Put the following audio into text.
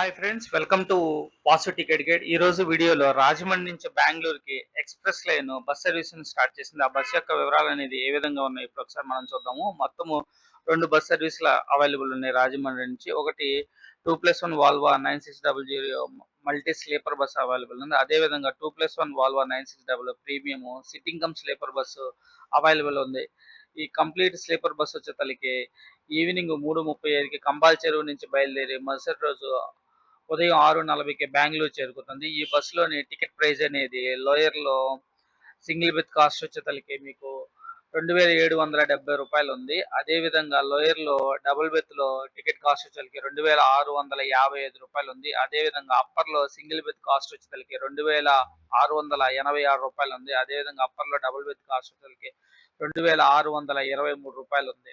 Hi friends, welcome to Vasu ticket gate. ఈ రోజు వీడియోలో రాజమండ్రి నుంచి బెంగళూరుకి express line bus service start చేసింది. ఆ బస్ యొక్క వివరాలు అనేది ఏ విధంగా ఉన్నాయి ఇప్పుడు ఒకసారి మనం చూద్దాము. మొత్తము 2 బస్ సర్వీసులు అవైలబుల్ ఉన్నాయి రాజమండ్రి నుంచి. ఒకటి 2+1 Volvo 9600 multi sleeper bus available ఉంది. అదేవిధంగా 2+1 Volvo 9600 premium sitting cum sleeper bus available ఉంది. ఈ కంప్లీట్ స్లీపర్ బస్ వచ్చేతలకి ఈవినింగ్ 3:35కి కంబాల్ చెరువు నుంచి బయలుదేరి మరుసటి రోజు ఉదయం 6:40కి బెంగళూరు చేరుకుంటుంది. ఈ బస్సులోని టికెట్ ప్రైస్ అనేది లోయర్‌లో సింగిల్ విత్ కాస్ట్ వచ్చేతలకి మీకు రూ. 2,770 ఉంది. అదేవిధంగా లోయర్‌లో డబుల్ విత్‌లో టికెట్ కాస్ట్ వచ్చేతలకి రూ. 2,655 ఉంది. అదేవిధంగా అప్పర్‌లో సింగిల్ విత్ కాస్ట్ వచ్చేతలకి రూ. 2,686 ఉంది. అదేవిధంగా అప్పర్‌లో డబుల్ విత్ కాస్ట్ వచ్చేతలకి రూ. 2,623 ఉంది.